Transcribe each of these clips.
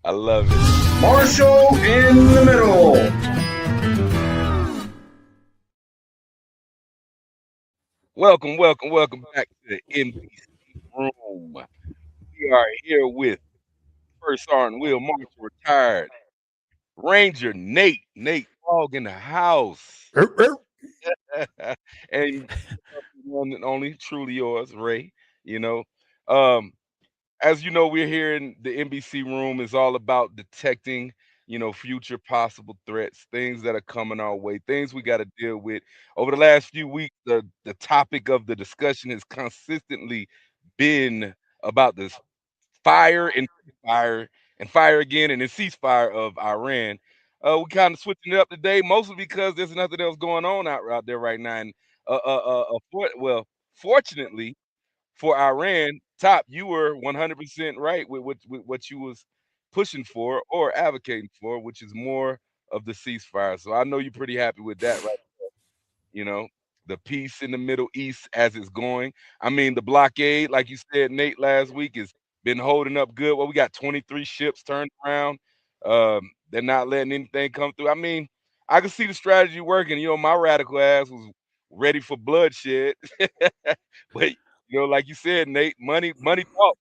I love it. Marshall in the middle. Welcome back to the NBC Room. We are here with First Sergeant Will Marshall, retired Ranger Nate Dogg in the house, and one and only, truly yours, Ray. You know, um, as you know, we're here in the NBC Room. Is all about detecting, future possible threats, things that are coming our way, things we got to deal with. Over the last few weeks, the topic of the discussion has consistently been about this fire and fire again and then ceasefire of Iran. We kind of switching it up today, mostly because there's nothing else going on out there right now. And fortunately for Iran, Top, you were 100% right with what you was pushing for or advocating for, which is more of the ceasefire. So I know you're pretty happy with that, right? You know, the peace in the Middle East as it's going. I mean, the blockade, like you said, Nate, last week has been holding up good. Well, we got 23 ships turned around. They're not letting anything come through. I mean, I can see the strategy working. My radical ass was ready for bloodshed. But like you said, Nate, money talk.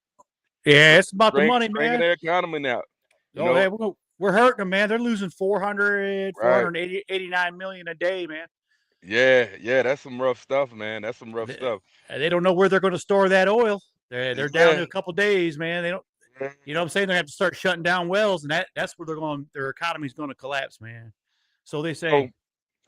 Yeah, it's about the money, Bringing man. their economy now. Oh, yeah, we're hurting them, man. They're losing 489 million a day, man. Yeah, that's some rough stuff, man. That's some rough stuff. They don't know where they're going to store that oil. They're down to a couple days, man. They don't. You know what I'm saying? They have to start shutting down wells, and that's where their economy's going to collapse, man. So they say. So,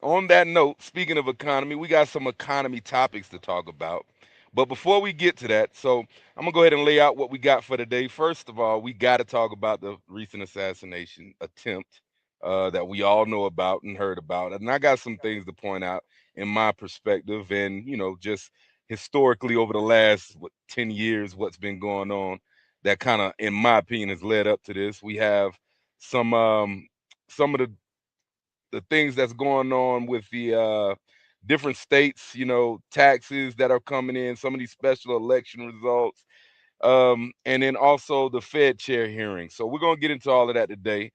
on that note, speaking of economy, we got some economy topics to talk about. But before we get to that, so I'm gonna go ahead and lay out what we got for today. First of all, we got to talk about the recent assassination attempt that we all know about and heard about, and I got some things to point out in my perspective, and just historically over the last 10 years, what's been going on that kind of, in my opinion, has led up to this. We have some of the things that's going on with the different states, taxes that are coming in, some of these special election results, and then also the Fed chair hearing. So we're gonna get into all of that today.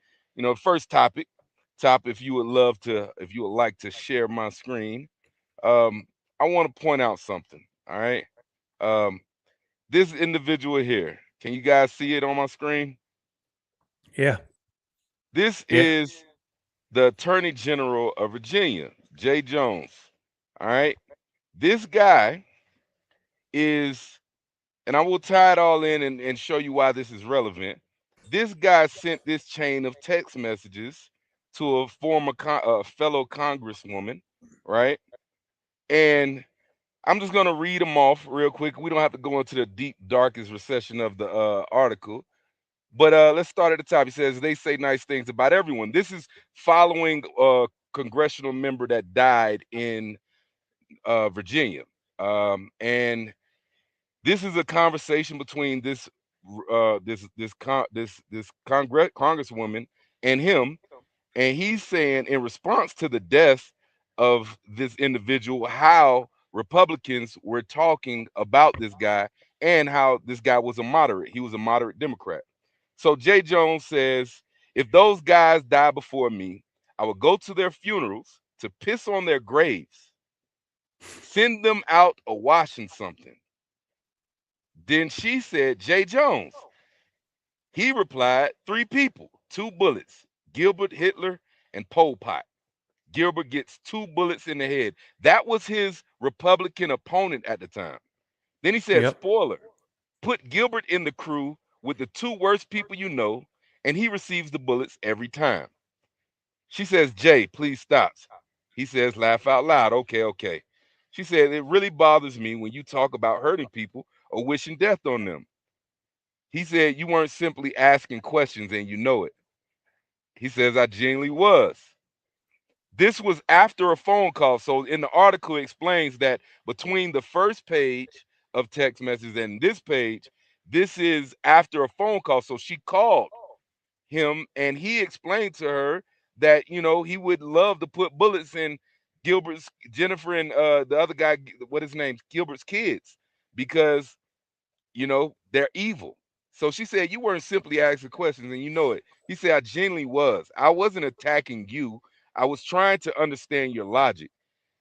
First topic, if you would like to share my screen, I want to point out something. All right, um, this individual here. Can you guys see it on my screen? Yeah. This is the Attorney General of Virginia, Jay Jones. All right. This guy is, and I will tie it all in and show you why this is relevant. This guy sent this chain of text messages to a fellow congresswoman, right? And I'm just going to read them off real quick. We don't have to go into the deep, darkest recession of the article. But let's start at the top. He says they say nice things about everyone. This is following a congressional member that died in Virginia, and this is a conversation between this congresswoman and him, and he's saying in response to the death of this individual how Republicans were talking about this guy and how this guy was a moderate. He was a moderate Democrat. So Jay Jones says, if those guys die before me, I will go to their funerals to piss on their graves, send them out a washing something. Then she said, Jay Jones. He replied, 3 people, 2 bullets, Gilbert Hitler and Pol Pot. Gilbert gets 2 bullets in the head. That was his Republican opponent at the time. Then he said, spoiler, put Gilbert in the crew with the 2 worst people you know, and he receives the bullets every time. She says, Jay, please stop. He says, laugh out loud. Okay. She said, it really bothers me when you talk about hurting people or wishing death on them. He said, you weren't simply asking questions and you know it. He says, I genuinely was. This was after a phone call. So in the article, it explains that between the first page of text messages and this page, this is after a phone call. So she called him and he explained to her that, he would love to put bullets in Jennifer and the other guy, what his name, Gilbert's kids, because, they're evil. So she said, you weren't simply asking questions, and you know it. He said, I genuinely was. I wasn't attacking you. I was trying to understand your logic.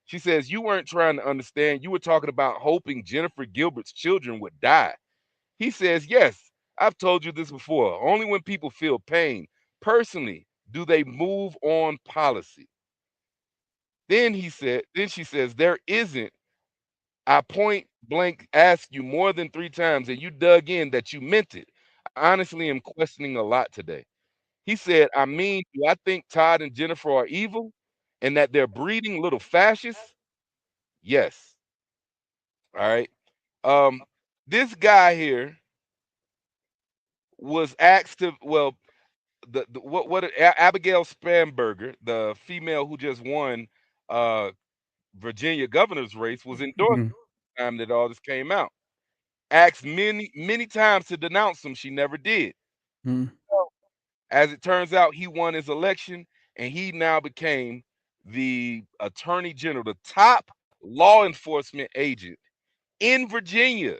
She says, you weren't trying to understand. You were talking about hoping Jennifer Gilbert's children would die. He says, yes, I've told you this before. Only when people feel pain personally do they move on policy. Then she says, there isn't. I point blank asked you more than 3 times, and you dug in that you meant it. I honestly am questioning a lot today. He said, I mean, do I think Todd and Jennifer are evil and that they're breeding little fascists? Yes. All right. Um, this guy here was asked to, well, Abigail Spanberger, the female who just won uh Virginia governor's race, was endorsed Mhm. at the time that all this came out. Asked many times to denounce him, she never did. Mhm. As it turns out, he won his election and he now became the attorney general, the top law enforcement agent in Virginia,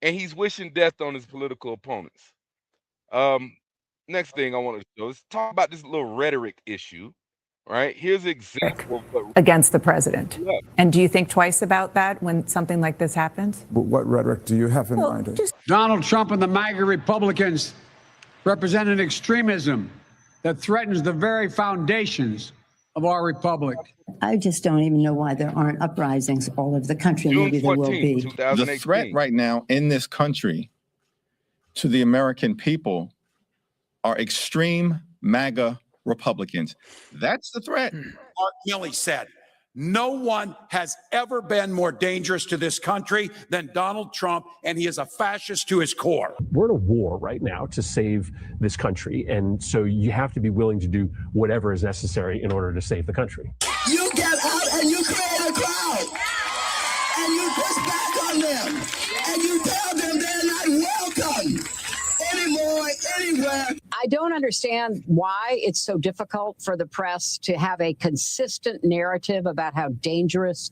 and he's wishing death on his political opponents. Um, Next thing I want to show is talk about this little rhetoric issue. Right? Here's an example of what Against the president. yeah. And do you think twice about that when something like this happens? But what rhetoric do you have in mind? Donald Trump and the MAGA Republicans represent an extremism that threatens the very foundations of our republic. I just don't even know why there aren't uprisings all over the country. June Maybe there will 14, be. 2018. The threat right now in this country to the American people are extreme MAGA Republicans. That's the threat. Mark Milley said, no one has ever been more dangerous to this country than Donald Trump, and he is a fascist to his core. We're in a war right now to save this country, and so you have to be willing to do whatever is necessary in order to save the country. You get out and you create a crowd, and you push back on them, and you tell them they're not welcome anymore, anywhere. I don't understand why it's so difficult for the press to have a consistent narrative about how dangerous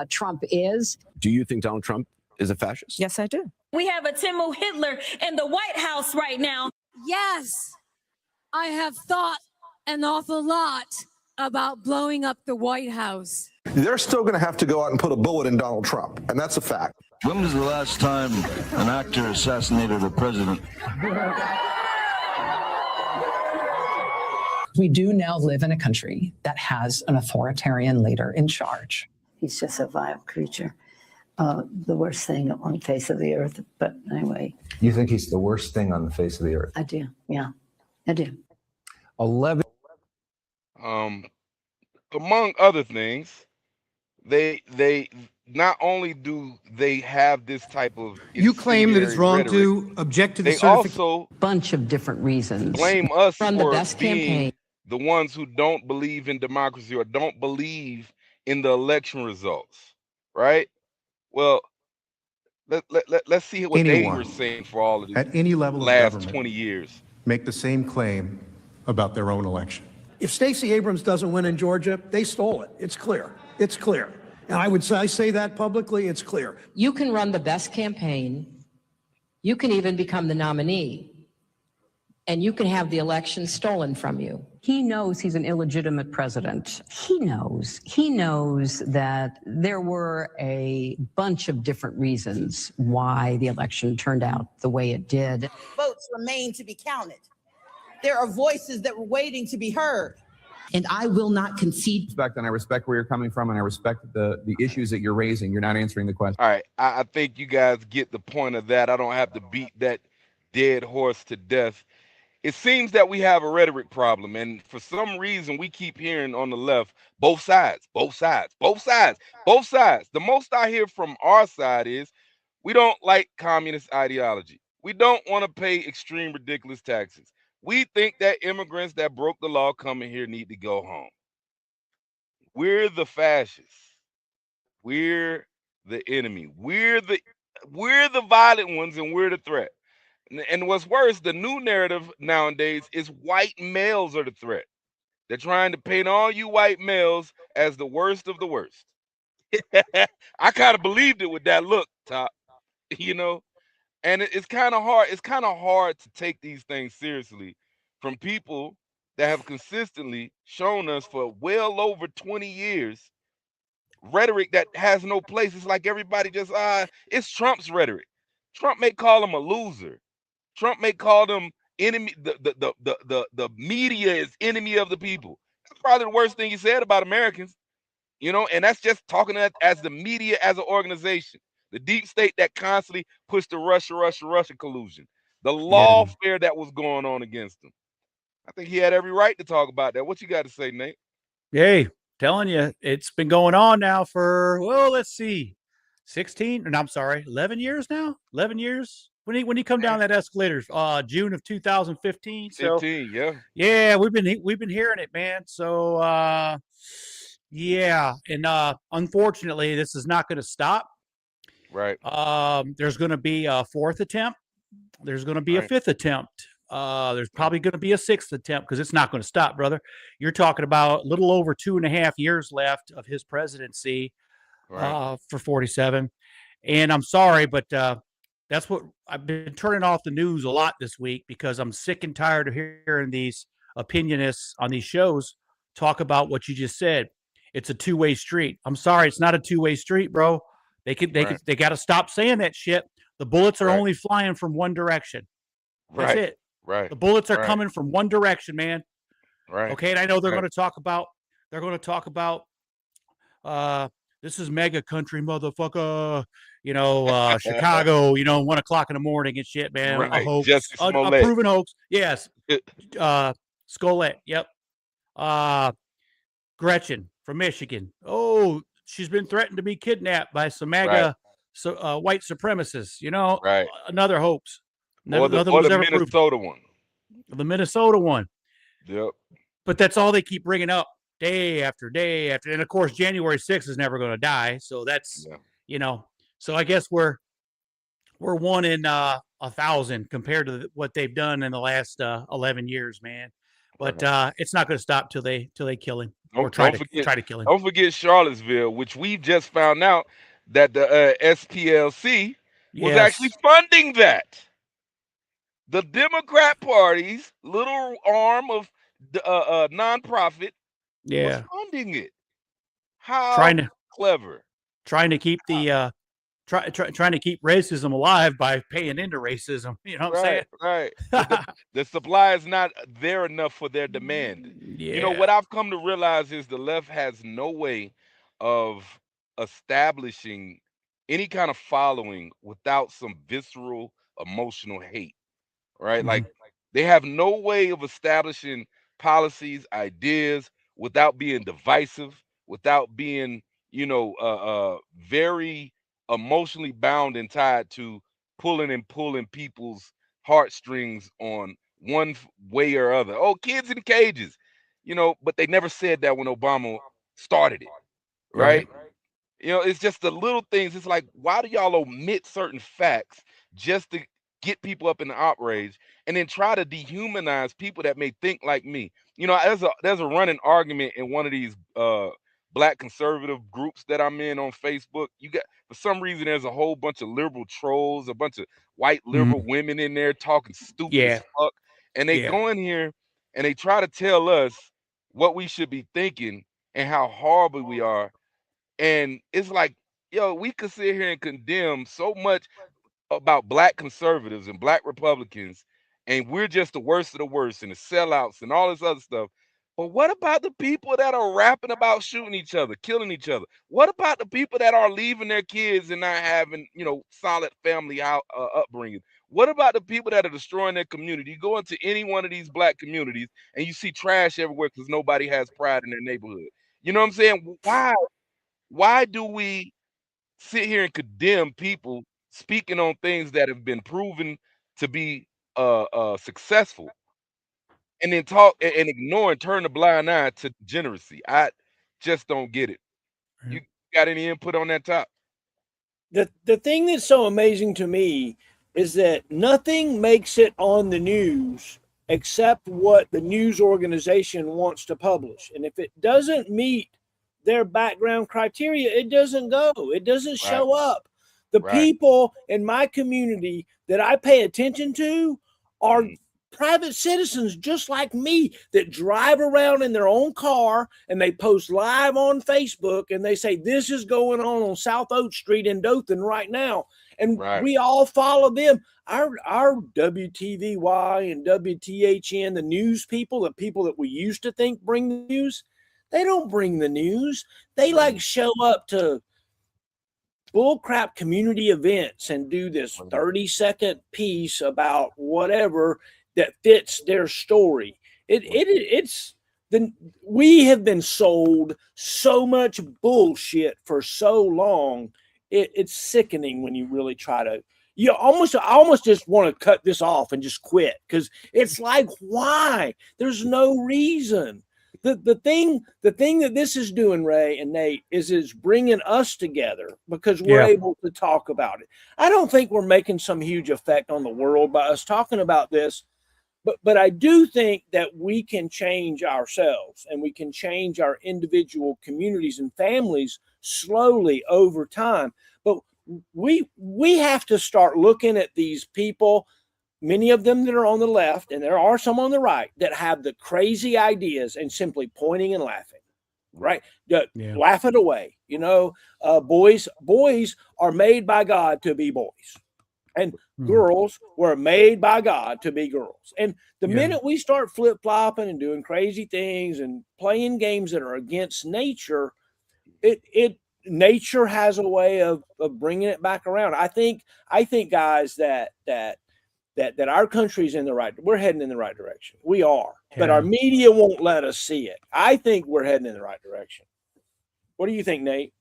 Trump is. Do you think Donald Trump is a fascist? Yes, I do. We have a Timo Hitler in the White House right now. Yes, I have thought an awful lot about blowing up the White House. They're still going to have to go out and put a bullet in Donald Trump, and that's a fact. When was the last time an actor assassinated a president? We do now live in a country that has an authoritarian leader in charge. He's just a vile creature. The worst thing on the face of the earth. But anyway. You think he's the worst thing on the face of the earth? I do. Yeah, I do. 11. Among other things, they not only do they have this type of you claim that it's wrong rhetoric, to object to the they certification. also Bunch of different reasons. blame us Run for the best being campaign. the ones who don't believe in democracy or don't believe in the election results, right? Well, let's see what they were saying for all of this At any level of last government, 20 years. make the same claim about their own election. If Stacey Abrams doesn't win in Georgia, they stole it. It's clear. It's clear. And I say that publicly, it's clear. You can run the best campaign. You can even become the nominee. And you can have the election stolen from you. He knows he's an illegitimate president. He knows that there were a bunch of different reasons why the election turned out the way it did. Votes remain to be counted. There are voices that were waiting to be heard. And I will not concede. And I respect where you're coming from, and I respect the issues that you're raising. You're not answering the question. All right, I think you guys get the point of that. I don't have to beat that dead horse to death. It seems that we have a rhetoric problem, and for some reason we keep hearing on the left, both sides, both sides, both sides, both sides. The most I hear from our side is we don't like communist ideology. We don't want to pay extreme, ridiculous taxes. We think that immigrants that broke the law coming here need to go home. We're the fascists. We're the enemy. We're the violent ones, and we're the threat. And what's worse, the new narrative nowadays is white males are the threat. They're trying to paint all you white males as the worst of the worst. I kind of believed it with that look, Top. You know, And it's kind of hard. It's kind of hard to take these things seriously from people that have consistently shown us for well over 20 years rhetoric that has no place. It's like everybody just it's Trump's rhetoric. Trump may call him a loser. Trump may call them enemy. The media is enemy of the people. That's probably the worst thing he said about Americans. And that's just talking as the media as an organization. The deep state that constantly pushed the Russia collusion. The lawfare that was going on against them. I think he had every right to talk about that. What you got to say, Nate? Hey, telling you, it's been going on now for, well, let's see, 11 years now. 11 years. When he come down that escalator, June of 2015. So 15, yeah, we've been hearing it, man. So yeah, and unfortunately, this is not going to stop. Right. There's going to be a fourth attempt. There's going to be a fifth attempt. There's probably going to be a sixth attempt because it's not going to stop, brother. You're talking about a little over 2.5 years left of his presidency for 47. And I'm sorry, but that's what I've been turning off the news a lot this week because I'm sick and tired of hearing these opinionists on these shows talk about what you just said. It's a two-way street. I'm sorry, it's not a two-way street, bro. They got to stop saying that shit. The bullets are only flying from one direction. That's it. Right. The bullets are coming from one direction, man. Right. Okay. And I know they're going to talk about, this is mega country, motherfucker. Chicago, 1 o'clock in the morning and shit, man. Right. A hoax. Jesse A Smollett. proven hoax. Yes. Smollett. Yep. Gretchen from Michigan. Oh, she's been threatened to be kidnapped by some MAGA white supremacists. Right. Another hoax. Or the Minnesota one. The Minnesota one. Yep. But that's all they keep bringing up day after day after. And of course, January 6th is never going to die. So that's, so I guess we're 1 in 1,000 compared to what they've done in the last 11 years, man. But it's not going to stop till they kill him or try to kill him. Don't forget Charlottesville, which we just found out that the SPLC was actually funding that. The Democrat Party's little arm of the nonprofit was funding it. How clever! Trying to keep the trying to keep racism alive by paying into racism. You know what I'm saying? Right. The supply is not there enough for their demand. Yeah. What I've come to realize is the left has no way of establishing any kind of following without some visceral emotional hate. Right? Mhm. Like they have no way of establishing policies, ideas without being divisive, without being, very emotionally bound and tied to pulling and pulling people's heartstrings on one way or other. Oh, kids in cages, but they never said that when Obama started it. Right? It's just the little things. It's like, why do y'all omit certain facts just to get people up in the outrage and then try to dehumanize people that may think like me? There's a running argument in one of these black conservative groups that I'm in on Facebook. For some reason, there's a whole bunch of liberal trolls, a bunch of white liberal women in there talking stupid as fuck. And they go in here and they try to tell us what we should be thinking and how horrible we are. And it's like, we could sit here and condemn so much about black conservatives and black Republicans, and we're just the worst of the worst and the sellouts and all this other stuff. But what about the people that are rapping about shooting each other, killing each other? What about the people that are leaving their kids and not having, solid family upbringing? What about the people that are destroying their community? You go into any one of these black communities and you see trash everywhere because nobody has pride in their neighborhood. You know what I'm saying? Why do we sit here and condemn people speaking on things that have been proven to be successful, and then talk and ignore and turn a blind eye to degeneracy? I just don't get it. You got any input on that top? The thing that's so amazing to me is that nothing makes it on the news except what the news organization wants to publish. And if it doesn't meet their background criteria, it doesn't go. It doesn't show up. The Right. people in my community that I pay attention to are private citizens just like me that drive around in their own car and they post live on Facebook and they say, this is going on South Oak Street in Dothan right now. And we all follow them. Our WTVY and WTHN, the news people, the people that we used to think bring the news, they don't bring the news. They like show up to bullcrap community events and do this 30-second piece about whatever that fits their story. We have been sold so much bullshit for so long. It's sickening when you really try to. I almost just want to cut this off and just quit because it's like, why? There's no reason. The thing that this is doing, Ray and Nate, is bringing us together because we're able to talk about it. I don't think we're making some huge effect on the world by us talking about this, but I do think that we can change ourselves and we can change our individual communities and families slowly over time. But we have to start looking at these people, many of them that are on the left, and there are some on the right that have the crazy ideas and simply pointing and laughing, right? Laugh it away. Boys are made by God to be boys, and girls were made by God to be girls. And the minute we start flip-flopping and doing crazy things and playing games that are against nature, nature has a way of bringing it back around. I think guys that our country's we're heading in the right direction. We are, but our media won't let us see it. I think we're heading in the right direction. What do you think, Nate?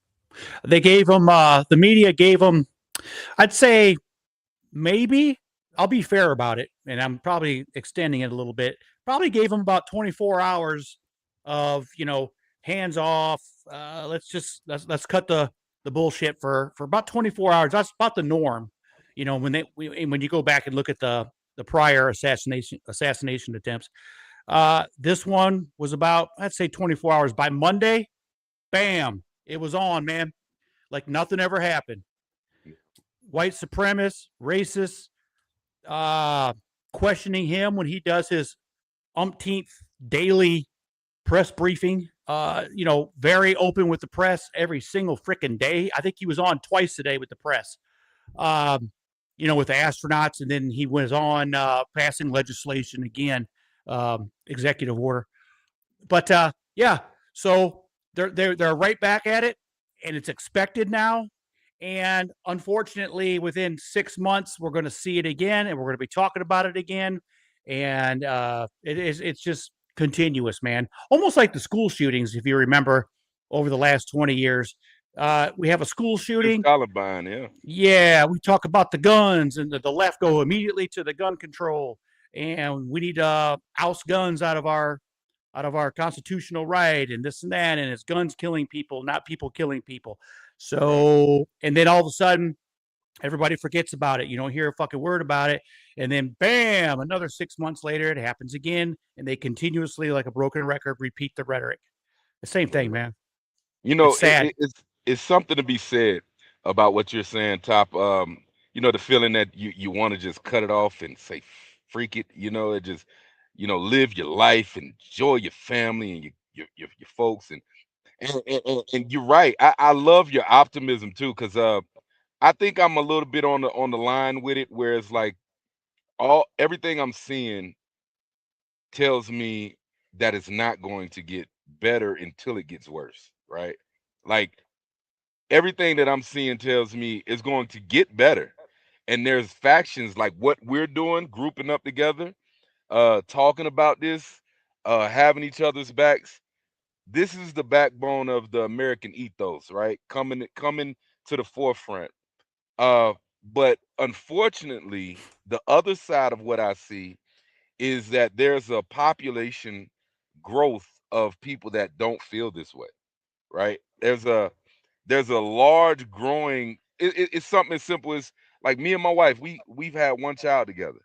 They gave them, the media gave them, I'd say maybe, I'll be fair about it, and I'm probably extending it a little bit, probably gave them about 24 hours of, hands off. Let's cut the bullshit for about 24 hours. That's about the norm. When you go back and look at the prior assassination attempts, this one was about, I'd say 24 hours. By Monday, bam, it was on, man. Like nothing ever happened. White supremacists, racists, questioning him when he does his umpteenth daily press briefing, very open with the press every single freaking day. I think he was on twice today with the press. With the astronauts, and then he was on passing legislation again, executive order. But so they're right back at it, and it's expected now. And unfortunately, within 6 months, we're going to see it again, and we're going to be talking about it again. And it's just continuous, man. Almost like the school shootings, if you remember, over the last 20 years. We have a school shooting. Columbine, yeah. We talk about the guns, and the left go immediately to the gun control, and we need to oust guns out of our constitutional right, and this and that, and it's guns killing people, not people killing people. So, and then all of a sudden, everybody forgets about it. You don't hear a fucking word about it, and then bam, another 6 months later, it happens again, and they continuously, like a broken record, repeat the rhetoric. The same thing, man. It's sad. It's something to be said about what you're saying, Top. The feeling that you want to just cut it off and say, freak it, it just, live your life, enjoy your family and your folks. And you're right. I love your optimism too, because I think I'm a little bit on the line with it, where it's like everything I'm seeing tells me that it's not going to get better until it gets worse, right? Like everything that I'm seeing tells me it's going to get better. And there's factions like what we're doing, grouping up together, talking about this, having each other's backs. This is the backbone of the American ethos, right? Coming to the forefront. But unfortunately, the other side of what I see is that there's a population growth of people that don't feel this way, right? There's a large growing. It's something as simple as, like, me and my wife. We've had one child together.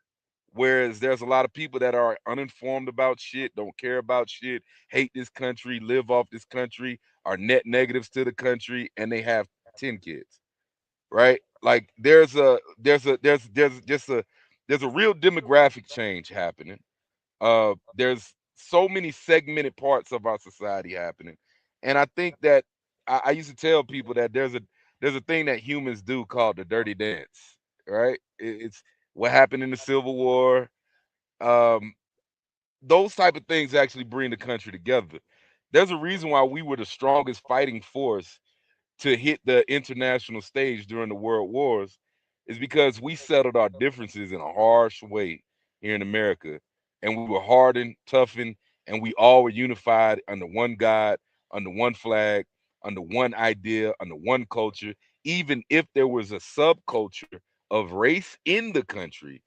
Whereas there's a lot of people that are uninformed about shit, don't care about shit, hate this country, live off this country, are net negatives to the country, and they have 10 kids, right? Like there's a just there's a real demographic change happening. There's so many segmented parts of our society happening, and I think that I used to tell people that there's a thing that humans do called the dirty dance, right? It's what happened in the Civil War. Um, those type of things actually bring the country together. There's a reason why we were the strongest fighting force to hit the international stage during the world wars, is because we settled our differences in a harsh way here in America. And we were hardened, toughened, and we all were unified under one God, under one flag, under one idea, under one culture. Even if there was a subculture of race in the country,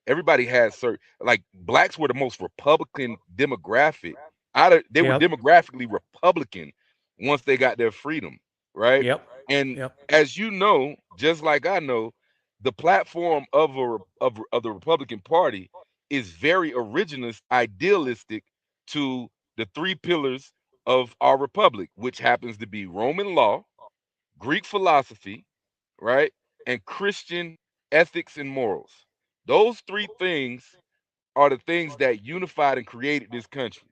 everybody had certain, like blacks were the most Republican demographic. They were Yep. demographically Republican once they got their freedom, right? Yep. And Yep. as you know, just like I know, the platform of the Republican Party is very originalist, idealistic to the three pillars of our republic, which happens to be Roman law, Greek philosophy, right, and Christian ethics and morals. Those three things are the things that unified and created this country.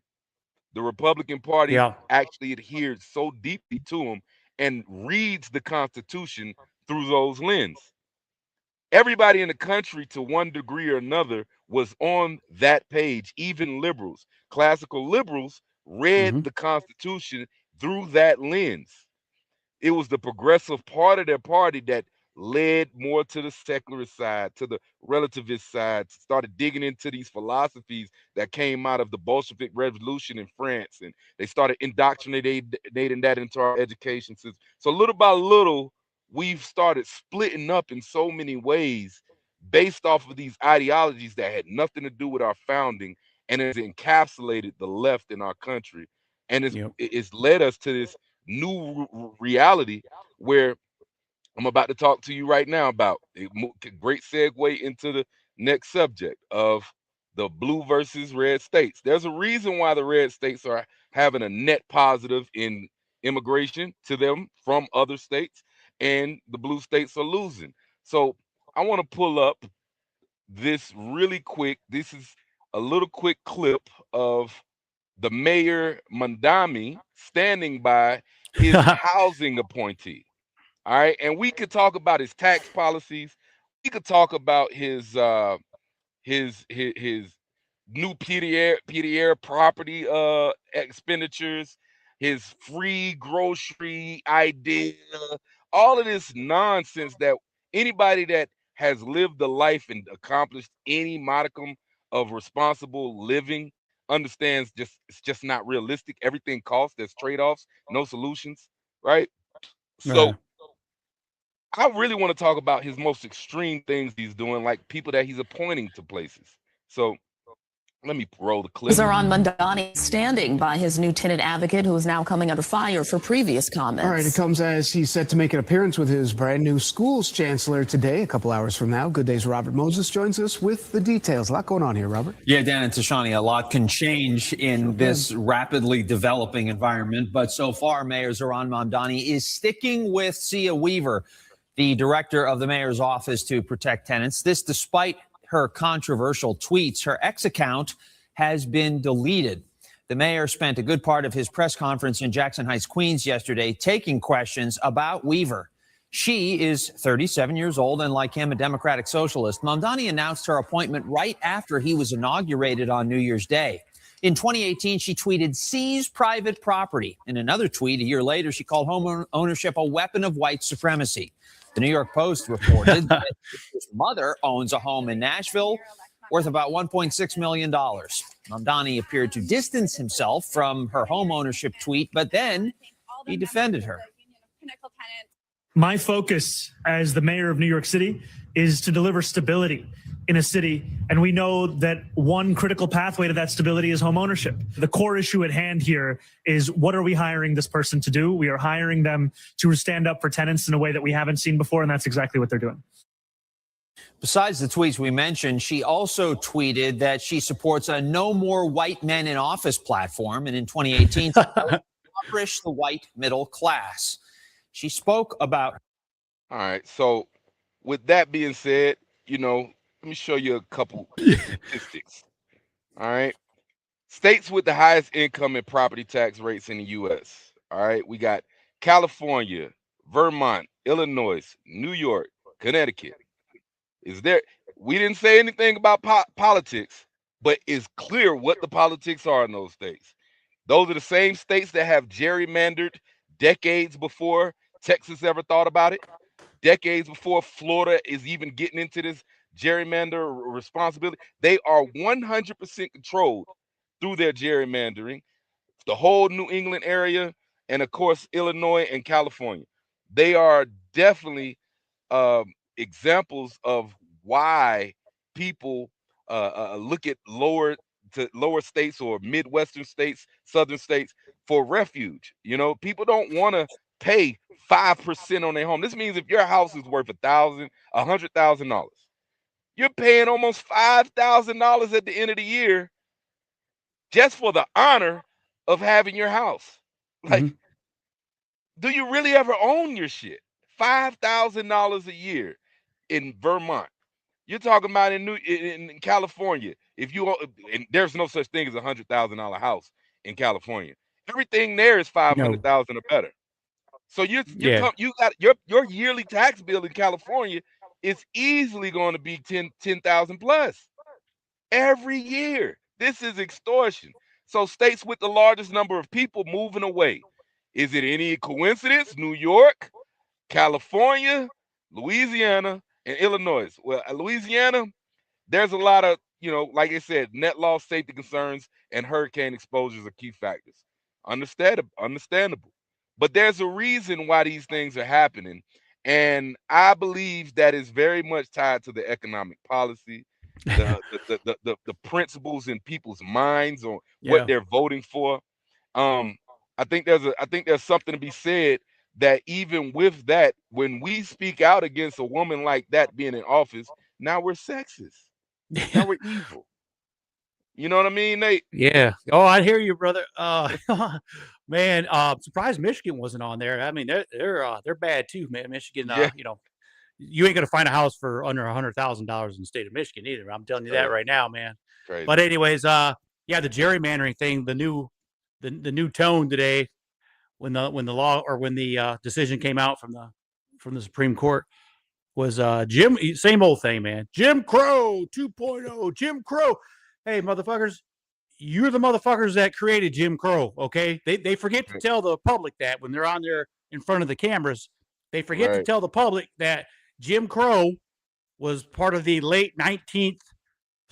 The Republican Party Yeah. actually adheres so deeply to them and reads the Constitution through those lenses. Everybody in the country, to one degree or another, was on that page. Even liberals, classical liberals, read Mm-hmm. the Constitution through that lens. It was the progressive part of their party that led more to the secular side, to the relativist side, started digging into these philosophies that came out of the Bolshevik Revolution in France, and they started indoctrinating that into our education system. So little by little, we've started splitting up in so many ways based off of these ideologies that had nothing to do with our founding, and has encapsulated the left in our country, and Yep. it's led us to this new reality where I'm about to talk to you right now about. Great segue into the next subject of the blue versus red states. There's a reason why the red states are having a net positive in immigration to them from other states, and the blue states are losing. So I want to pull up this really quick. This is a little quick clip of the mayor Mandami standing by his housing appointee. All right, and we could talk about his tax policies. We could talk about his new PDR property expenditures, his free grocery idea, all of this nonsense that anybody that has lived a life and accomplished any modicum of responsible living understands. Just it's just not realistic. Everything costs. There's trade-offs, no solutions, right? So I really want to talk about his most extreme things he's doing, like people that he's appointing to places. So let me roll the clip. Zaran Mandani standing by his new tenant advocate, who is now coming under fire for previous comments. All right, it comes as he's set to make an appearance with his brand new school's chancellor today, a couple hours from now. Good Day's Robert Moses joins us with the details. A lot going on here, Robert. Yeah, Dan and Tashani, a lot can change in this rapidly developing environment. But so far, Mayor Zaran Mandani is sticking with Sia Weaver, the director of the mayor's office to protect tenants. This despite her controversial tweets. Her X account has been deleted. The mayor spent a good part of his press conference in Jackson Heights, Queens yesterday taking questions about Weaver. She is 37 years old and, like him, a Democratic socialist. Mamdani announced her appointment right after he was inaugurated on New Year's Day. In 2018, she tweeted, "Seize private property." In another tweet a year later, she called home ownership a weapon of white supremacy. The New York Post reported that his mother owns a home in Nashville worth about $1.6 million. Mamdani appeared to distance himself from her home ownership tweet, but then he defended her. My focus as the mayor of New York City is to deliver stability in a city. And we know that one critical pathway to that stability is home ownership. The core issue at hand here is, what are we hiring this person to do? We are hiring them to stand up for tenants in a way that we haven't seen before, and that's exactly what they're doing. Besides the tweets we mentioned, she also tweeted that she supports a No More White Men in Office platform, and in 2018, impoverish the white middle class. She spoke about... All right, so with that being said, let me show you a couple statistics. All right. States with the highest income and property tax rates in the U.S. All right. We got California, Vermont, Illinois, New York, Connecticut. We didn't say anything about politics, but it's clear what the politics are in those states. Those are the same states that have gerrymandered decades before Texas ever thought about it, decades before Florida is even getting into this gerrymander responsibility. They are 100% controlled through their gerrymandering, the whole New England area, and of course, Illinois and California. They are definitely examples of why people look at lower states or Midwestern states, Southern states for refuge. People don't want to pay 5% on their home. This means if your house is worth $100,000, you're paying almost $5,000 at the end of the year just for the honor of having your house. Like, do you really ever own your shit? $5,000 a year in Vermont. You're talking about in California. And there's no such thing as $100,000 house in California. Everything there is $500,000 or better. So you got your yearly tax bill in California is easily going to be 10,000 plus every year. This is extortion. So states with the largest number of people moving away. Is it any coincidence? New York, California, Louisiana, and Illinois. Well, Louisiana, there's a lot of, like I said, net loss, safety concerns, and hurricane exposures are key factors. Understandable. But there's a reason why these things are happening. And I believe that is very much tied to the economic policy, the principles in people's minds on what they're voting for. I think there's something to be said that even with that, when we speak out against a woman like that being in office, now we're sexist. Now we're evil. You know what I mean, Nate? Yeah. Oh, I hear you, brother. Man, surprised Michigan wasn't on there. I mean, they're bad too, man. Michigan, you ain't gonna find a house for under $100,000 in the state of Michigan either. I'm telling you that right now, man. Crazy. But anyways, the gerrymandering thing, the new tone today, when the decision came out from the Supreme Court was same old thing, man. Jim Crow 2.0, Jim Crow. Hey, motherfuckers, you're the motherfuckers that created Jim Crow, okay? They forget to tell the public that when they're on there in front of the cameras. They forget to tell the public that Jim Crow was part of the late 19th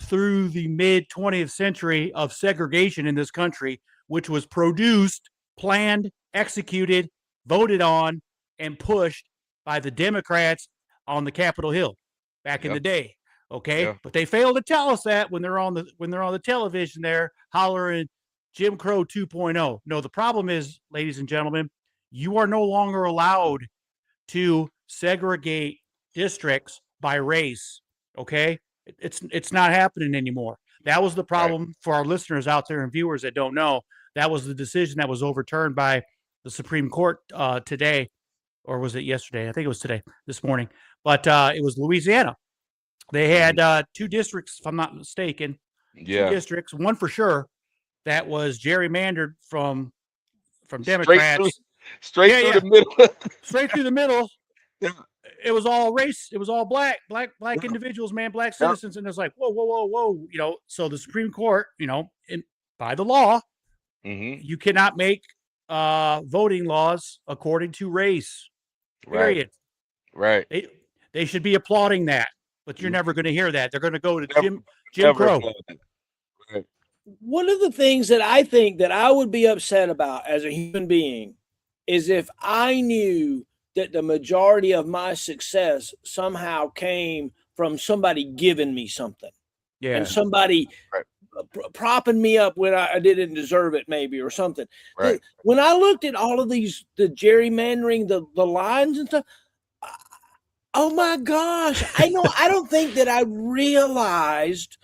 through the mid 20th century of segregation in this country, which was produced, planned, executed, voted on, and pushed by the Democrats on the Capitol Hill back in the day. Okay. But they fail to tell us that when they're on the television there hollering Jim Crow 2.0. No, the problem is, ladies and gentlemen, you are no longer allowed to segregate districts by race. Okay. It's not happening anymore. That was the problem for our listeners out there and viewers that don't know. That was the decision that was overturned by the Supreme Court today, or was it yesterday? I think it was this morning. But it was Louisiana. They had two districts, if I'm not mistaken. Two districts, one for sure, that was gerrymandered from Democrats. Straight through the middle. Straight through the middle. It was all race. It was all black individuals, man, black citizens. And it's like, whoa. So the Supreme Court, by the law, you cannot make voting laws according to race. Period. Right. They should be applauding that, but you're never going to hear that. They're going to go to Jim Crow. Right. One of the things that I think that I would be upset about as a human being is if I knew that the majority of my success somehow came from somebody giving me something. Yeah. And somebody propping me up when I didn't deserve it, maybe, or something. Right. When I looked at all of the gerrymandering, the lines and stuff, oh my gosh, I don't think that I realized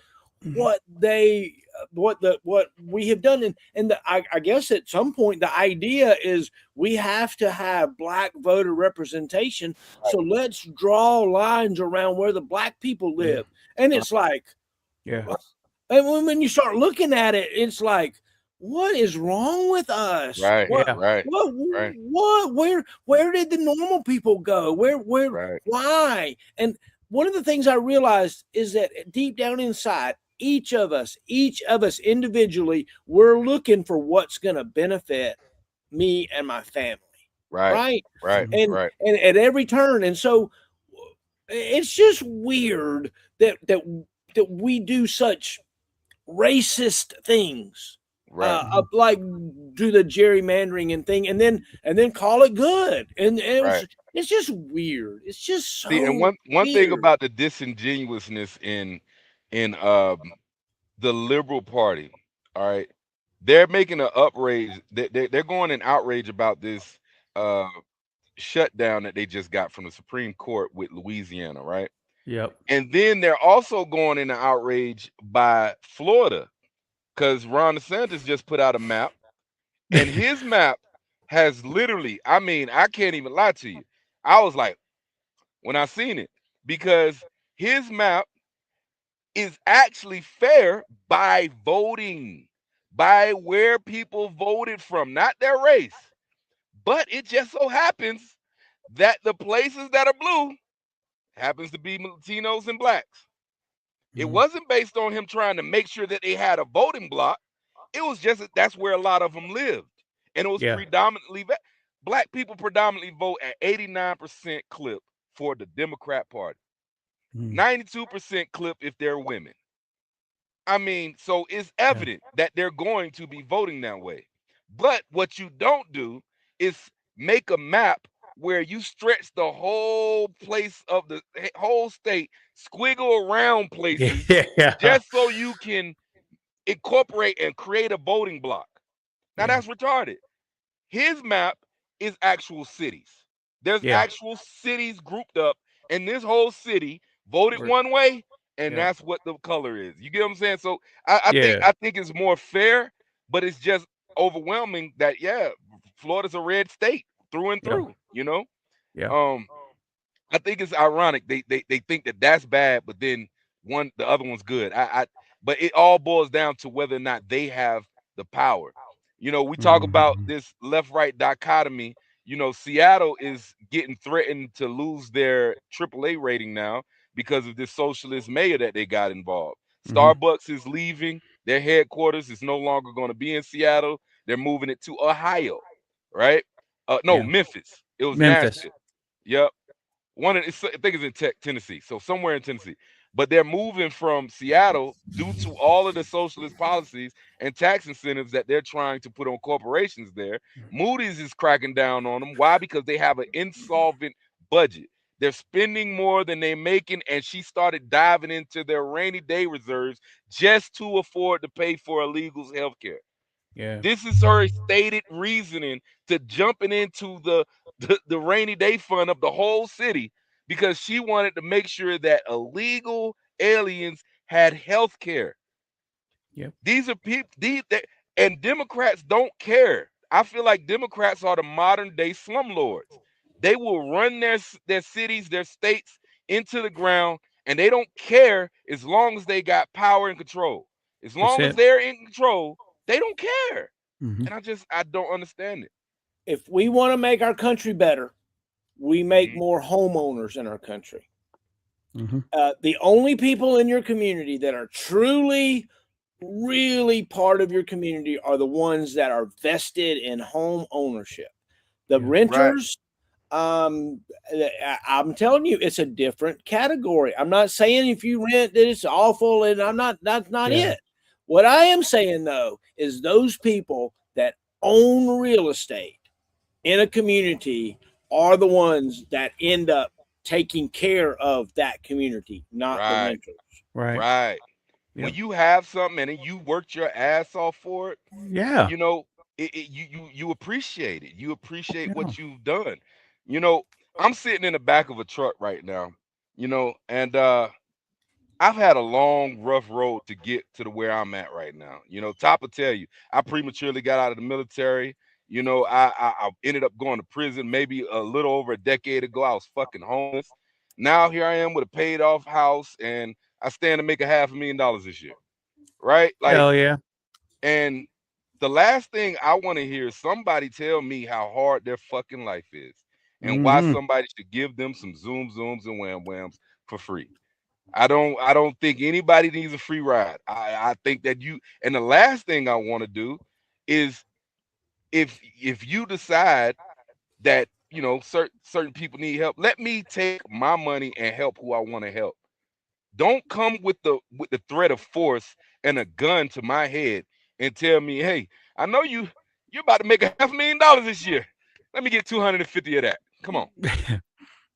what they what we have done, and I guess at some point the idea is we have to have black voter representation. So let's draw lines around where the black people live, and it's like, yeah. And when you start looking at it, it's like, what is wrong with us? Right, What, right, what, where did the normal people go? Why? And one of the things I realized is that deep down inside, each of us individually, we're looking for what's going to benefit me and my family. Right. And at every turn. And so it's just weird that we do such racist things, like do the gerrymandering and thing, and then call it good, and it's just weird. It's just so. See, and one thing about the disingenuousness in the liberal party, all right, they're making an outrage. They're going in outrage about this shutdown that they just got from the Supreme Court with Louisiana, right? Yep. And then they're also going into outrage by Florida, because Ron DeSantis just put out a map, and his map has literally, I mean, I can't even lie to you. I was like, when I seen it, because his map is actually fair by voting, by where people voted from, not their race. But it just so happens that the places that are blue happens to be Latinos and blacks. It wasn't based on him trying to make sure that they had a voting block. It was just that's where a lot of them lived. And it was predominantly black people predominantly vote at 89% clip for the Democrat Party. 92% clip if they're women. I mean, so it's evident that they're going to be voting that way. But what you don't do is make a map where you stretch the whole place of the whole state, squiggle around places, just so you can incorporate and create a voting block. Now that's retarded. His map is actual cities. There's actual cities grouped up, and this whole city voted one way, and that's what the color is. You get what I'm saying? So I think it's more fair, but it's just overwhelming that Florida's a red state through and through. You know? I think it's ironic they think that that's bad, but then the other one's good. But it all boils down to whether or not they have the power. You know, we talk about this left-right dichotomy. You know, Seattle is getting threatened to lose their AAA rating now because of this socialist mayor that they got involved. Starbucks is leaving. Their headquarters is no longer going to be in Seattle. They're moving it to Ohio, right? Memphis. It was Nashville. Yep. I think it's in Tennessee. So somewhere in Tennessee. But they're moving from Seattle due to all of the socialist policies and tax incentives that they're trying to put on corporations there. Moody's is cracking down on them. Why? Because they have an insolvent budget. They're spending more than they're making, and she started diving into their rainy day reserves just to afford to pay for illegals' health care. This is her stated reasoning to jumping into the rainy day fund of the whole city, because she wanted to make sure that illegal aliens had health care. These are people, and Democrats don't care. I feel like Democrats are the modern day slumlords. They will run their cities, their states into the ground, and they don't care as long as they got power and control. As long as they're in control, they don't care. And I don't understand it. If we want to make our country better, we make more homeowners in our country. The only people in your community that are truly, really part of your community are the ones that are vested in home ownership. The renters, I'm telling you, it's a different category. I'm not saying if you rent that it's awful, and that's not it. What I am saying, though, is those people that own real estate in a community are the ones that end up taking care of that community, not the renters. Right. When you have something and you worked your ass off for it, you know, you appreciate it. You appreciate what you've done. You know, I'm sitting in the back of a truck right now, you know, and I've had a long, rough road to get to the where I'm at right now. You know, Top will tell you, I prematurely got out of the military. You know, I ended up going to prison maybe a little over a decade ago. I was fucking homeless. Now here I am with a paid off house, and I stand to make $500,000 this year. Right? Like, Hell yeah. and the last thing I want to hear is somebody tell me how hard their fucking life is and why Mhm. somebody should give them some zooms and wham whams for free. I don't think anybody needs a free ride. I think that you, and the last thing I want to do is, if you decide that, you know, certain people need help, let me take my money and help who I want to help. Don't come with the threat of force and a gun to my head and tell me, hey, I know you're about to make $500,000 this year. Let me get 250 of that. Come on.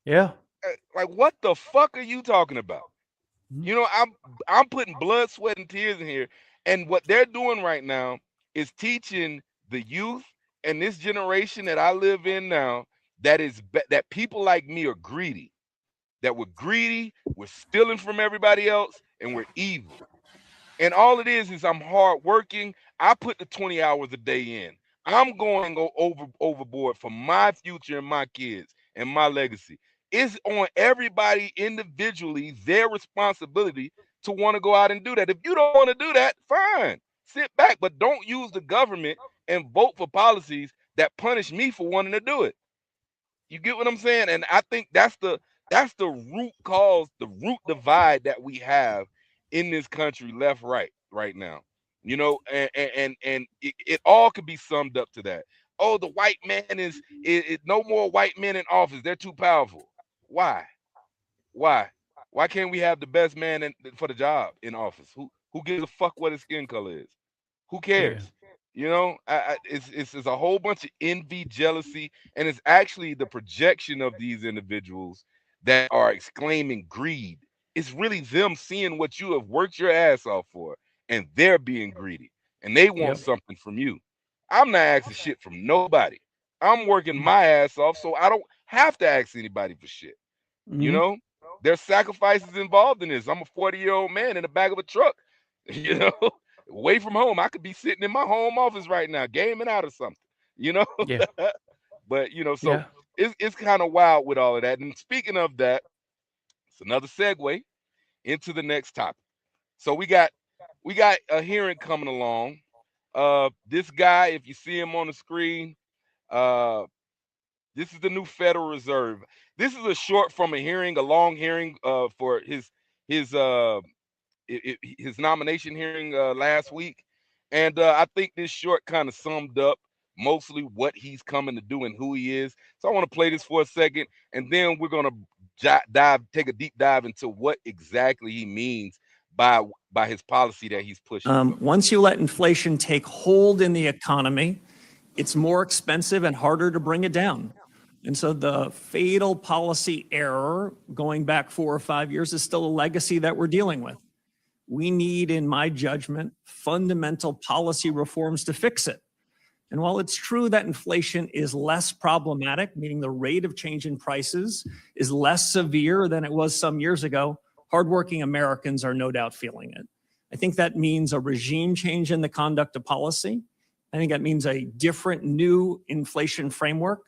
Yeah. Like, what the fuck are you talking about? Mhm. You know, I'm putting blood, sweat, and tears in here. And what they're doing right now is teaching the youth and this generation that I live in now that people like me are greedy. That we're greedy, we're stealing from everybody else, and we're evil. And all it is I'm hardworking. I put the 20 hours a day in. I'm going overboard for my future and my kids and my legacy. It's on everybody individually, their responsibility to want to go out and do that. If you don't want to do that, fine. Sit back, but don't use the government and vote for policies that punish me for wanting to do it. You get what I'm saying? And I think that's the root cause, the root divide that we have in this country, left, right now. You know, and it all could be summed up to that. Oh, the white man is no more white men in office. They're too powerful. Why? Why? Why can't we have the best man for the job in office? Who gives a fuck what his skin color is? Who Yeah. cares? You know, it's a whole bunch of envy, jealousy, and it's actually the projection of these individuals that are exclaiming greed. It's really them seeing what you have worked your ass off for, and they're being greedy, and they want Yep. something from you. I'm not asking shit from nobody. I'm working my ass off, so I don't have to ask anybody for shit. You Mhm. know, there's sacrifices involved in this. I'm a 40-year-old man in the back of a truck, you know, away from home. I could be sitting in my home office right now, gaming out or something, you know. Yeah. But you know, so Yeah. it's kind of wild with all of that. And speaking of that, it's another segue into the next topic. So we got a hearing coming along. This guy, if you see him on the screen, uh, this is the new Federal Reserve. This is a short from a hearing, a long hearing for his his nomination hearing last week, and I think this short kind of summed up mostly what he's coming to do and who he is. So I want to play this for a second, and then we're gonna take a deep dive into what exactly he means by his policy that he's pushing. Once you let inflation take hold in the economy, it's more expensive and harder to bring it down. And so the fatal policy error going back 4 or 5 years is still a legacy that we're dealing with. We need, in my judgment, fundamental policy reforms to fix it. And while it's true that inflation is less problematic, meaning the rate of change in prices is less severe than it was some years ago, hardworking Americans are no doubt feeling it. I think that means a regime change in the conduct of policy. I think that means a different new inflation framework.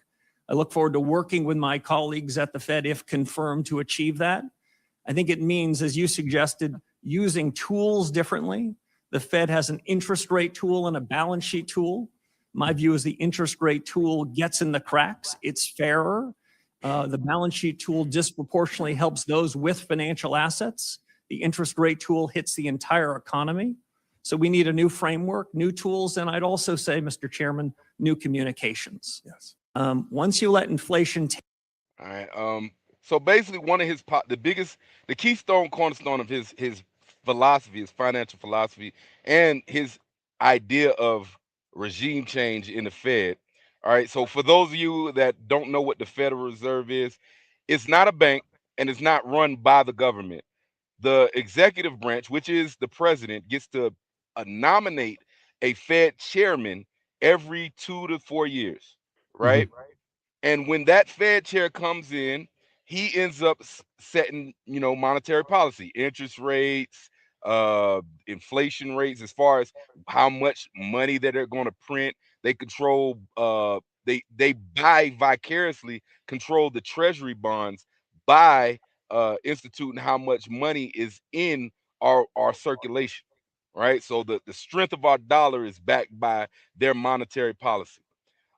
I look forward to working with my colleagues at the Fed, if confirmed, to achieve that. I think it means, as you suggested, using tools differently. The Fed has an interest rate tool and a balance sheet tool. My view is the interest rate tool gets in the cracks. It's fairer. The balance sheet tool disproportionately helps those with financial assets. The interest rate tool hits the entire economy. So we need a new framework, new tools, and I'd also say, Mr. Chairman, new communications. Yes. Once you let inflation All right. So basically, one of the keystone cornerstone of his philosophy, his financial philosophy, and his idea of regime change in the Fed. All right. So for those of you that don't know what the Federal Reserve is, it's not a bank and it's not run by the government. The executive branch, which is the president, gets to nominate a Fed chairman every 2 to 4 years, Mhm. right? And when that Fed chair comes in, he ends up setting, monetary policy, interest rates, inflation rates, as far as how much money that they're going to print. They control, they buy vicariously, control the treasury bonds by instituting how much money is in our circulation, right? So the strength of our dollar is backed by their monetary policy.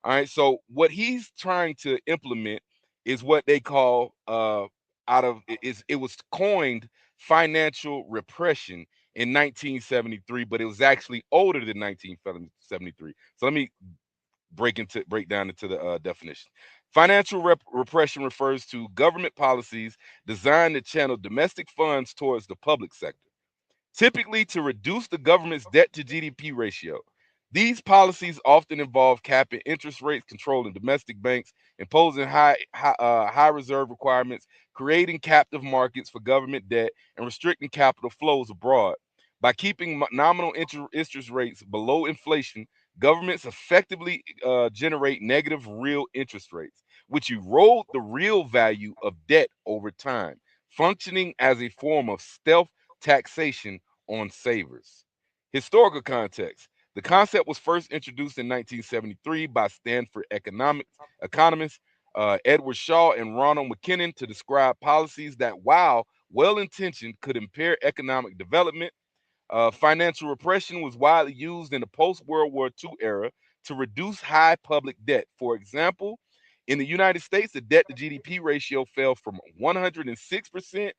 All right. So what he's trying to implement is what they call it was coined financial repression in 1973, but it was actually older than 1973. So let me break down into the definition. Financial repression refers to government policies designed to channel domestic funds towards the public sector, typically to reduce the government's debt to GDP ratio. These policies often involve capping interest rates, controlling domestic banks, imposing high reserve requirements, creating captive markets for government debt, and restricting capital flows abroad. By keeping nominal interest rates below inflation, governments effectively generate negative real interest rates, which erode the real value of debt over time, functioning as a form of stealth taxation on savers. Historical context. The concept was first introduced in 1973 by Stanford economists Edward Shaw and Ronald McKinnon to describe policies that, while well intentioned, could impair economic development. Financial repression was widely used in the post World War II era to reduce high public debt. For example, in the United States, the debt to GDP ratio fell from 106%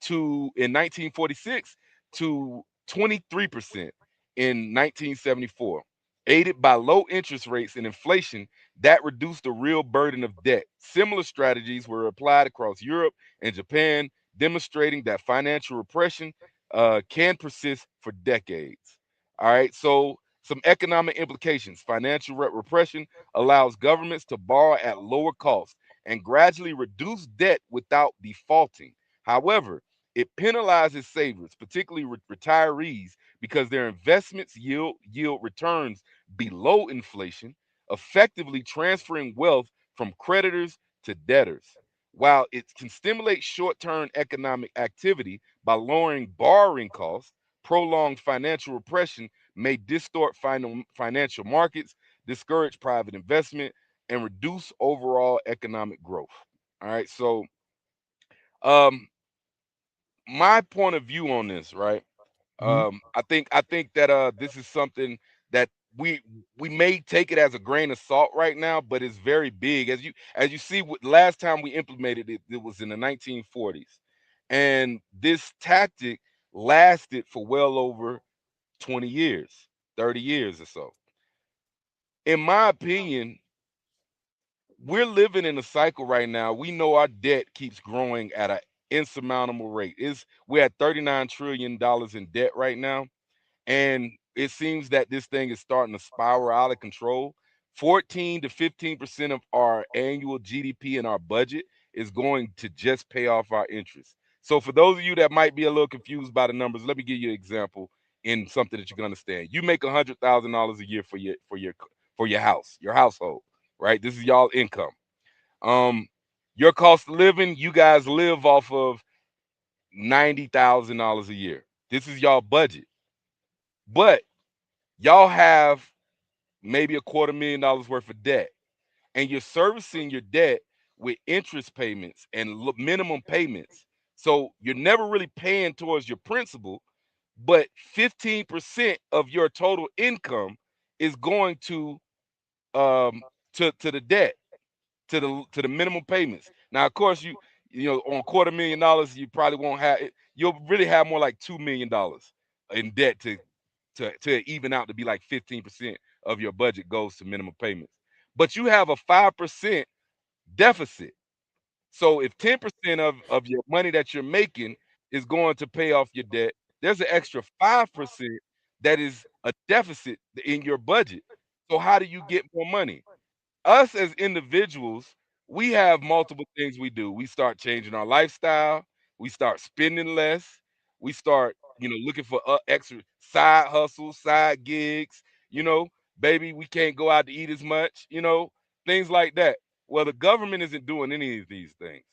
in 1946 to 23% in 1974. Aided by low interest rates and inflation, that reduced the real burden of debt. Similar strategies were applied across Europe and Japan, demonstrating that financial repression can persist for decades. All right, so some economic implications. Financial repression allows governments to borrow at lower cost and gradually reduce debt without defaulting. However, it penalizes savers, particularly retirees, because their investments yield returns below inflation, effectively transferring wealth from creditors to debtors. While it can stimulate short-term economic activity by lowering borrowing costs, prolonged financial repression may distort financial markets, discourage private investment, and reduce overall economic growth. All right. So, um, my point of view on this, right? I think that this is something that we we may take it as a grain of salt right now, but it's very big. As you see, last time we implemented it, it was in the 1940s, and this tactic lasted for well over 20 years, 30 years or so. In my opinion, we're living in a cycle right now. We know our debt keeps growing at an insurmountable rate. We're at $39 trillion in debt right now, and it seems that this thing is starting to spiral out of control. 14 to 15% of our annual GDP in our budget is going to just pay off our interest. So for those of you that might be a little confused by the numbers, let me give you an example in something that you can understand. You make $100,000 a year for your house, your household, right? This is y'all income. Um, your cost of living, you guys live off of $90,000 a year. This is y'all budget. But y'all have maybe $250,000 worth of debt, and you're servicing your debt with interest payments and minimum payments. So you're never really paying towards your principal, but 15% of your total income is going to the debt, to the minimum payments. Now, of course, on $250,000, you probably won't have it. You'll really have more like $2 million in debt to even out to be like 15% of your budget goes to minimum payments. But you have a 5% deficit. So if 10% of your money that you're making is going to pay off your debt, there's an extra 5% that is a deficit in your budget. So how do you get more money? Us as individuals, we have multiple things we do. We start changing our lifestyle. We start spending less. We start, looking for extra side hustles, side gigs. You know, Baby, we can't go out to eat as much. Things like that. Well, the government isn't doing any of these things.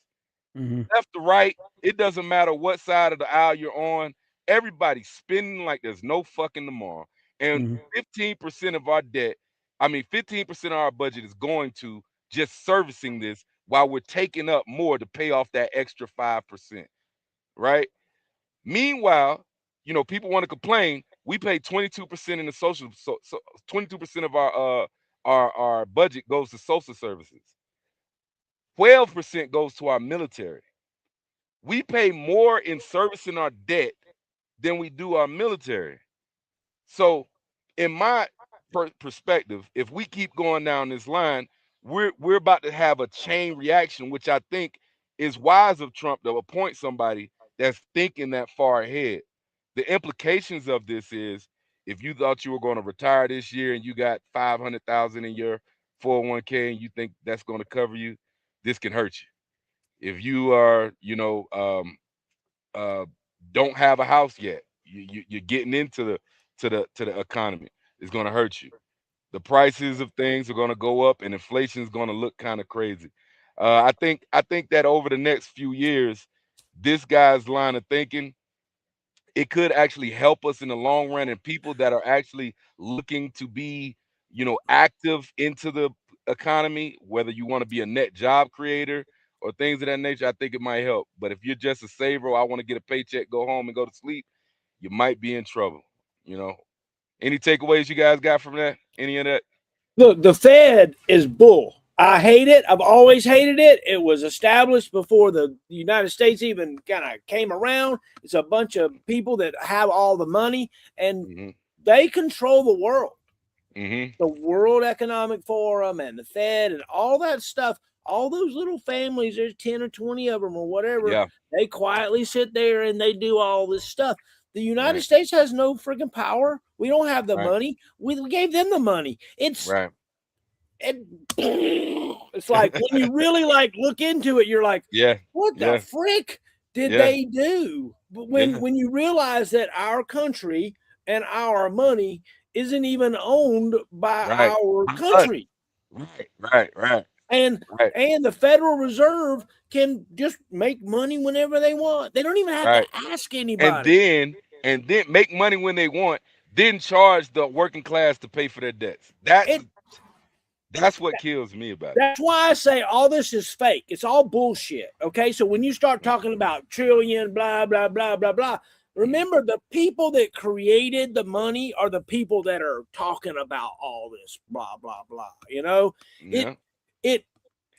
left to right, it doesn't matter what side of the aisle you're on. Everybody's spending like there's no fucking tomorrow. And 15% of our debt, 15% of our budget is going to just servicing this while we're taking up more to pay off that extra 5%. Right? Meanwhile, people want to complain. We pay 22% in the social, so 22% of our budget goes to social services. 12% goes to our military. We pay more in servicing our debt than we do our military. So, in my perspective, if we keep going down this line, we're about to have a chain reaction, which I think is wise of Trump to appoint somebody that's thinking that far ahead. The implications of this is if you thought you were going to retire this year and you got 500,000 in your 401k and you think that's going to cover you, this can hurt you. If you are, don't have a house yet, you're getting into the economy, it's going to hurt you. The prices of things are going to go up and inflation is going to look kind of crazy. I think that over the next few years, this guy's line of thinking, it could actually help us in the long run, and people that are actually looking to be, active into the economy, whether you want to be a net job creator or things of that nature, I think it might help. But if you're just a saver, I want to get a paycheck, go home and go to sleep, you might be in trouble. Any takeaways you guys got from that? Any of that? Look, the Fed is bull. I hate it. I've always hated it. It was established before the United States even kind of came around. It's a bunch of people that have all the money, and they control the world. The World Economic Forum and the Fed and all that stuff, all those little families, there's 10 or 20 of them or whatever, they quietly sit there and they do all this stuff. The United States has no freaking power. We don't have the money. We gave them the money. It's like when you really look into it, you're like, what the frick did they do? But when you realize that our country and our money isn't even owned by our country. Right. And the Federal Reserve can just make money whenever they want. They don't even have to ask anybody. And then make money when they want, then charge the working class to pay for their debts. That's what kills me about it. That's why I say all this is fake. It's all bullshit. Okay. So when you start talking about trillion, blah, blah, blah, blah, blah, remember the people that created the money are the people that are talking about all this, blah, blah, blah.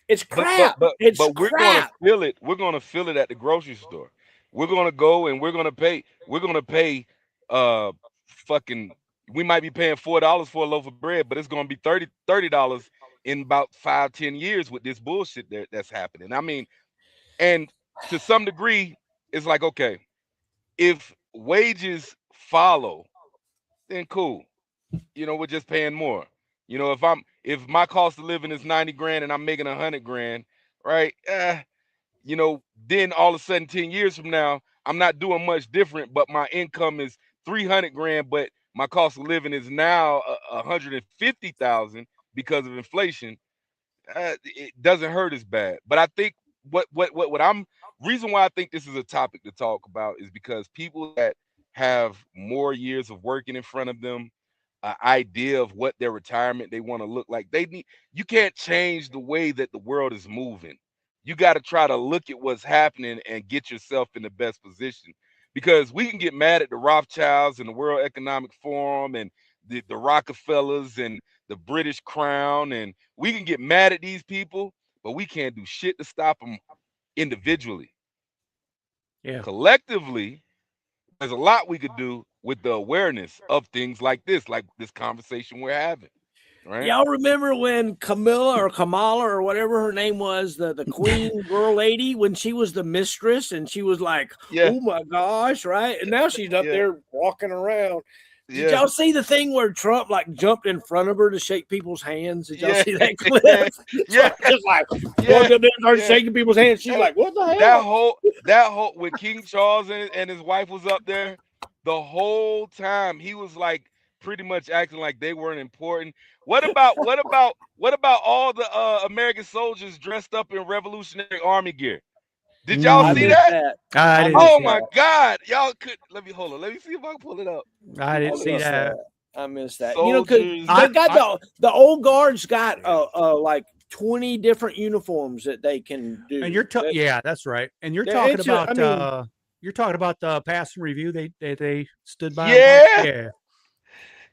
It's crap. But it's we're gonna feel it. We're gonna feel it at the grocery store. We're gonna go and we're gonna pay. We might be paying $4 for a loaf of bread, but it's gonna be $30 in about 5-10 years with this bullshit that's happening. And to some degree, it's like, okay, if wages follow, then cool. We're just paying more. If my cost of living is 90 grand and I'm making 100 grand, right? Then all of a sudden 10 years from now, I'm not doing much different, but my income is 300 grand, but my cost of living is now 150,000 because of inflation. It doesn't hurt as bad. But I think reason why I think this is a topic to talk about is because people that have more years of working in front of them, idea of what their retirement they want to look like. You can't change the way that the world is moving. You got to try to look at what's happening and get yourself in the best position, because we can get mad at the Rothschilds and the World Economic Forum and the Rockefellers and the British Crown, and we can get mad at these people, but we can't do shit to stop them individually. Collectively, there's a lot we could do with the awareness of things like this conversation we're having. Right? Y'all remember when Kamala or whatever her name was, the queen girl lady, when she was the mistress and she was like, oh my gosh, right? And now she's up there walking around. Did y'all see the thing where Trump jumped in front of her to shake people's hands? Did y'all see that clip? Just walked up there and started shaking people's hands. She's like, what the hell? That whole when King Charles and his wife was up there, the whole time he was pretty much acting like they weren't important. What about all the American soldiers dressed up in Revolutionary Army gear? Did y'all see that? I didn't Oh see my that. God. Y'all could let me hold on. Let me see if I can pull it up. I didn't see that. I missed that. Soldiers. They got the old guards got like 20 different uniforms that they can do. And yeah, that's right. And you're Yeah, talking it's about you're talking about the pass and review they stood by. Yeah. Yeah.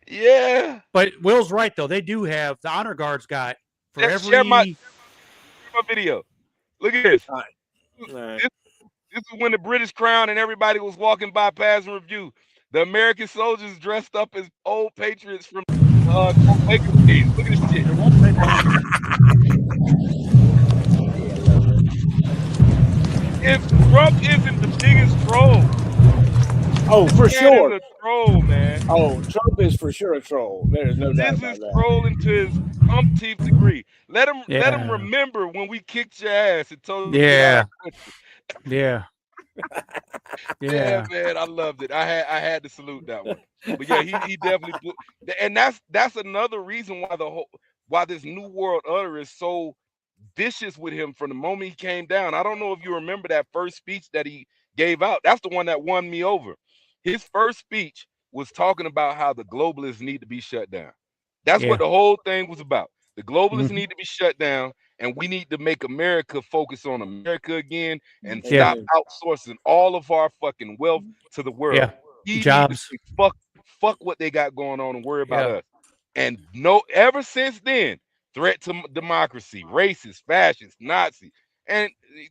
Yeah. But Will's right though. They do have the honor guards got for Let's every share my video. Look at this. All right. This is when the British Crown and everybody was walking by pass and review. The American soldiers dressed up as old patriots from Baker days. Look at this shit. If Trump isn't the biggest troll. Oh, this for man sure. Is a troll, man. Oh, Trump is for sure a troll. There's no doubt about that. This is trolling to his umpteenth degree. Let him remember when we kicked your ass and told you Yeah. yeah. Yeah, man, I loved it. I had to salute that one. But yeah, he definitely put, and that's another reason why this new world order is so vicious with him from the moment he came down. I don't know if you remember that first speech that he gave out. That's the one that won me over. His first speech was talking about how the globalists need to be shut down. That's what the whole thing was about. The globalists need to be shut down, and we need to make America focus on America again and stop outsourcing all of our fucking wealth to the world. Yeah. He Jobs. needs to fuck what they got going on and worry about us. And ever since then, threat to democracy, racist, fascist, Nazi, and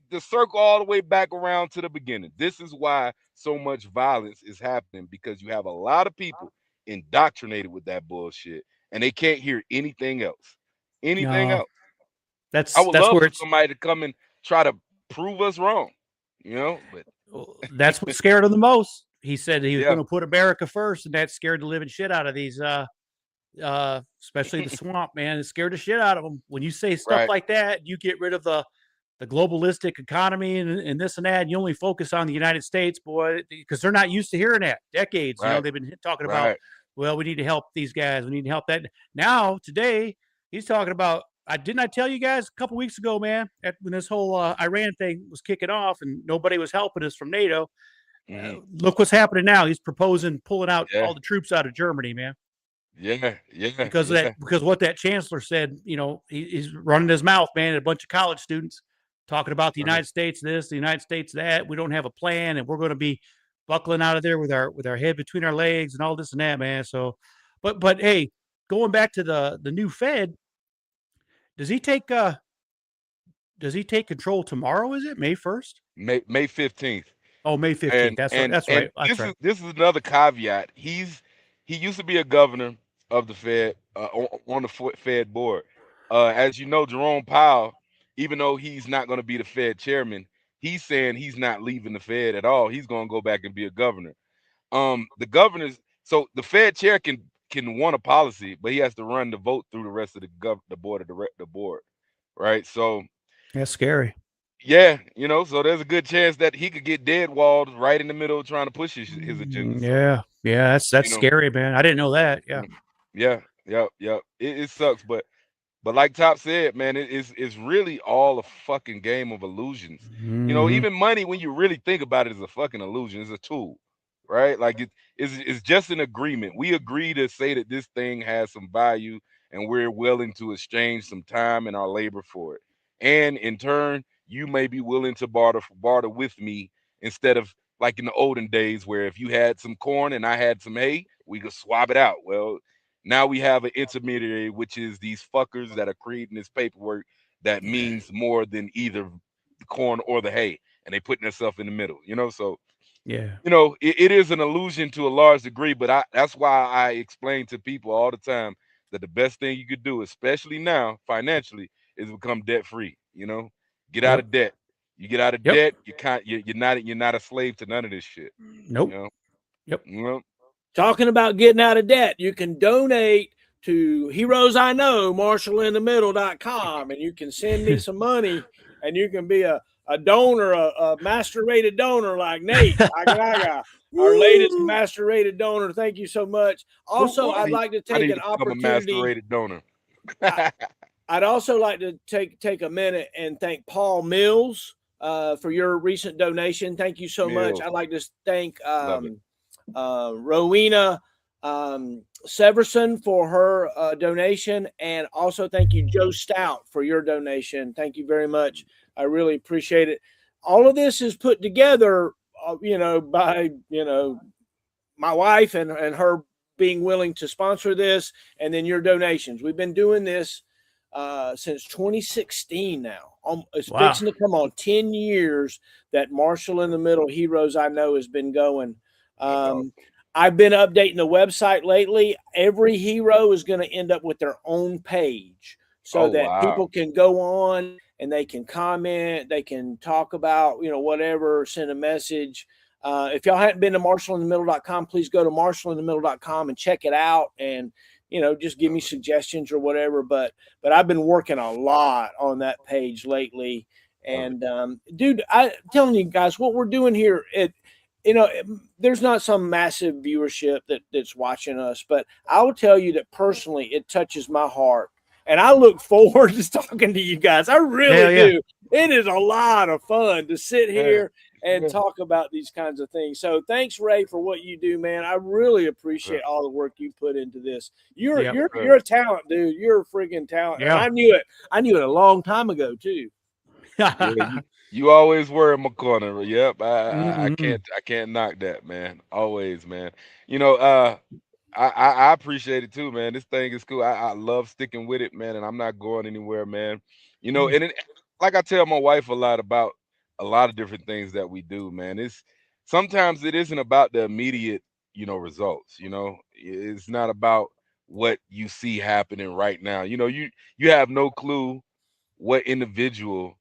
the circle all the way back around to the beginning. This is why so much violence is happening, because you have a lot of people indoctrinated with that bullshit, and they can't hear anything else. Else. I would love for somebody to come and try to prove us wrong, but that's what scared him the most. He said he was going to put America first, and that scared the living shit out of these especially the swamp, man. It scared the shit out of them. When you say stuff like that, you get rid of the globalistic economy and this and that, and you only focus on the United States, boy, because they're not used to hearing that. Decades, they've been talking about, well, we need to help these guys. We need to help that. Now, today, he's talking about, didn't I tell you guys a couple weeks ago, man, when this whole Iran thing was kicking off and nobody was helping us from NATO, look what's happening now. He's proposing pulling out all the troops out of Germany, man. Because what that chancellor said, he's running his mouth, man, at a bunch of college students talking about the United States this, the United States that. We don't have a plan, and we're going to be buckling out of there with our head between our legs and all this and that, man. So, but hey, going back to the new Fed, does he take control tomorrow? Is it May 1st? May 15th. Oh, May 15th. That's right. This is another caveat. He used to be a governor of the Fed, on the Fed board. As you know, Jerome Powell, even though he's not going to be the Fed chairman, he's saying he's not leaving the Fed at all. He's going to go back and be a governor. The governors, so the Fed chair can want a policy, but he has to run the vote through the rest of the board, right? So that's scary. Yeah, so there's a good chance that he could get dead walled right in the middle of trying to push his agenda. Yeah, that's scary, man. I didn't know that. Yeah. It sucks, but like Top said, man, it's really all a fucking game of illusions. Even money, when you really think about it, is a fucking illusion. It's a tool, right? Like it's just an agreement. We agree to say that this thing has some value, and we're willing to exchange some time and our labor for it. And in turn, you may be willing to barter with me, instead of like in the olden days where if you had some corn and I had some hay, we could swap it out. Well, now we have an intermediary, which is these fuckers that are creating this paperwork that means more than either the corn or the hay, and they putting themselves in the middle, so it is an illusion to a large degree, but that's why I explain to people all the time that the best thing you could do, especially now financially, is become debt free. Get out of debt. You get out of debt, you're not a slave to none of this shit. Nope. Talking about getting out of debt, you can donate to Heroes I Know, marshallinthemiddle.com, and you can send me some money, and you can be a donor, a master rated donor like Nate. Our latest master rated donor. Thank you so much. Also, I'd like to take an opportunity. A master rated donor. I'd also like to take a minute and thank Paul Mills for your recent donation. Thank you so much. I'd like to thank Rowena Severson for her donation, and also thank you, Joe Stout, for your donation. Thank you very much. I really appreciate it. All of this is put together, by my wife and her being willing to sponsor this, and then your donations. We've been doing this since 2016 now. It's fixing to come on 10 years that Marshall in the Middle Heroes I Know has been going. I've been updating the website lately. Every hero is going to end up with their own page so that people can go on and they can comment, they can talk about, whatever, send a message. If y'all hadn't been to marshallinthemiddle.com, please go to marshallinthemiddle.com and check it out, and just give me suggestions or whatever. But I've been working a lot on that page lately, and dude, I'm telling you guys, what we're doing here, there's not some massive viewership that's watching us, but I will tell you that personally, it touches my heart, and I look forward to talking to you guys. I really do. It is a lot of fun to sit here and talk about these kinds of things. So thanks, Ray, for what you do, man. I really appreciate all the work you put into this. You're a talent, dude. You're a friggin' talent. And I knew it. I knew it a long time ago too. You always were in my corner. Yep. I can't knock that, man. Always, man. I appreciate it too, man. This thing is cool. I love sticking with it, man, and I'm not going anywhere, man. And like I tell my wife a lot about a lot of different things that we do, man. Sometimes it isn't about the immediate, results. It's not about what you see happening right now. You have no clue what individual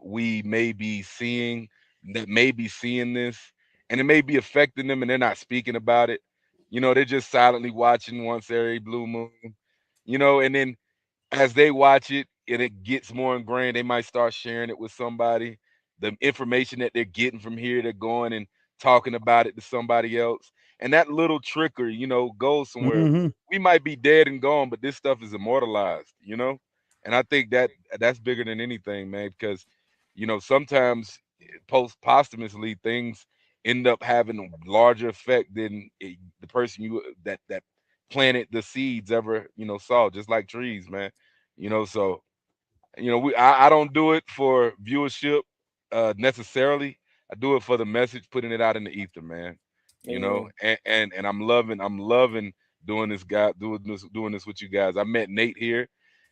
we may be seeing that may be seeing this, and it may be affecting them, and they're not speaking about it. They're just silently watching once every blue moon, and then as they watch it and it gets more ingrained, they might start sharing it with somebody. The information that they're getting from here, they're going and talking about it to somebody else. And that little trickery, goes somewhere. We might be dead and gone, but this stuff is immortalized, And I think that's bigger than anything, man, because, sometimes posthumously things end up having a larger effect than the person that planted the seeds ever, saw, just like trees, man. So I don't do it for viewership necessarily. I do it for the message, putting it out in the ether, man. And I'm loving doing this doing this with you guys. I met Nate here,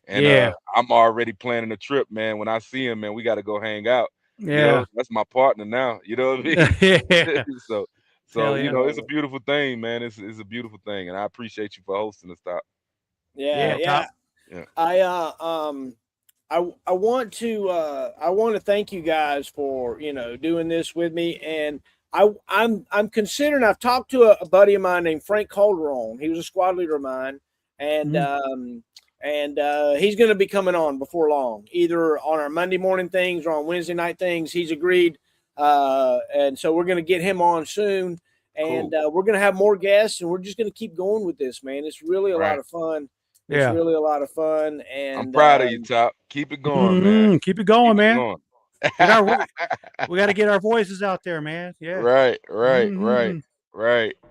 and I'm already planning a trip, man. When I see him, man, we got to go hang out. That's my partner now. You know what I mean? So it's a beautiful thing, man. It's a beautiful thing, and I appreciate you for hosting this talk. Yeah. I want to thank you guys for doing this with me, and I'm considering. I've talked to a buddy of mine named Frank Calderon. He was a squad leader of mine, and he's going to be coming on before long, either on our Monday morning things or on Wednesday night things. He's agreed, and so we're going to get him on soon, and we're going to have more guests, and we're just going to keep going with this, man. It's really a lot of fun. It's really a lot of fun, and I'm proud of you, Top. Keep it going, man. Keep it going, man. Going. We got to get our voices out there, man. Yeah. Right.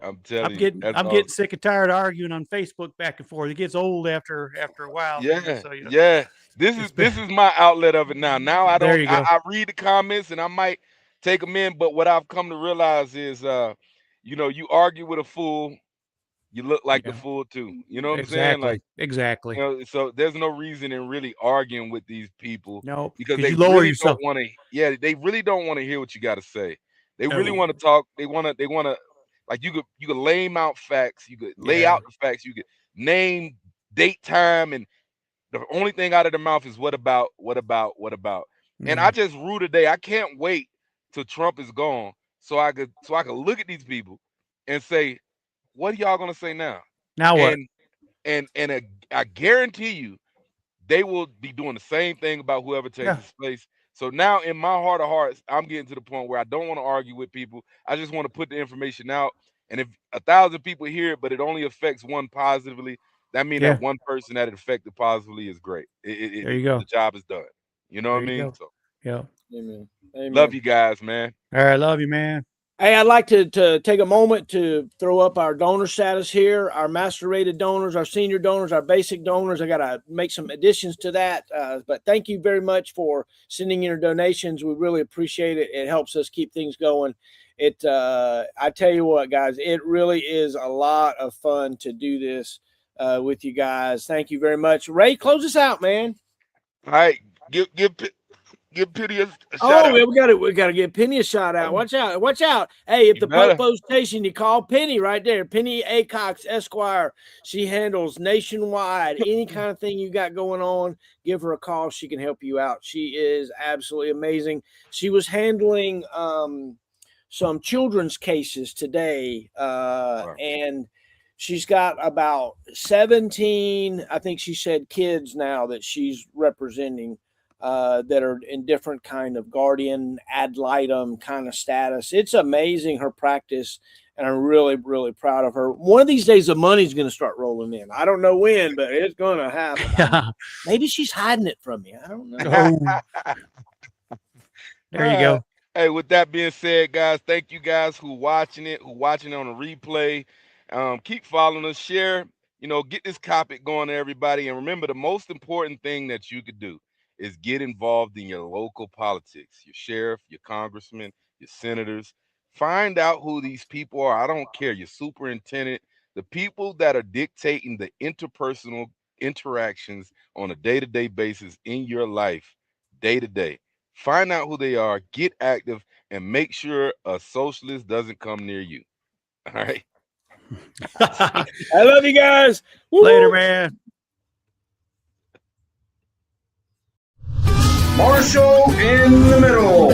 I'm telling you, I'm getting sick and tired of arguing on Facebook back and forth. It gets old after a while. Yeah, so, This is my outlet of it now. Now I don't. There you go. I read the comments and I might take them in, but what I've come to realize is, you argue with a fool, you look like the fool too. You know what I'm saying? Like, exactly. So there's no reason in really arguing with these people. No, because they you lower really yourself. don't want to. Yeah, they really don't want to hear what you got to say. They really want to talk. They want to. Like, you could lay out facts. You could lay out the facts. You could name, date, time, and the only thing out of their mouth is what about. And I just rue today. I can't wait till Trump is gone so I could look at these people and say, what are y'all gonna say now? Now what? And I guarantee you, they will be doing the same thing about whoever takes this place. So now, in my heart of hearts, I'm getting to the point where I don't want to argue with people. I just want to put the information out. And if 1,000 people hear it, but it only affects one positively, that means that one person that it affected positively is great. There you go. The job is done. You know what I mean? So Amen. Amen. Love you guys, man. All right, love you, man. Hey, I'd like to take a moment to throw up our donor status here, our master rated donors, our senior donors, our basic donors. I got to make some additions to that. But thank you very much for sending in your donations. We really appreciate it. It helps us keep things going. I tell you what, guys, it really is a lot of fun to do this with you guys. Thank you very much. Ray, close us out, man. All right. Give Penny a shout out. We got to give Penny a shout out. Watch out. Hey, if the Popo station, you call Penny right there. Penny A. Cox, Esquire. She handles nationwide. Any kind of thing you got going on, give her a call. She can help you out. She is absolutely amazing. She was handling some children's cases today, and she's got about 17, I think she said, kids now that she's representing. That are in different kind of guardian ad litem kind of status. It's amazing, her practice, and I'm really, really proud of her. One of these days, the money's going to start rolling in. I don't know when, but it's going to happen. Maybe she's hiding it from me. I don't know. There you go. Hey, with that being said, guys, thank you guys who watching it on a replay. Keep following us, share, get this topic going to everybody. And remember, the most important thing that you could do is get involved in your local politics, your sheriff, your congressman, your senators. Find out who these people are. I don't care, your superintendent, the people that are dictating the interpersonal interactions on a day-to-day basis in your life, day to day. Find out who they are, get active, and make sure a socialist doesn't come near you. All right. I love you guys. Later, man. Marshall in the middle.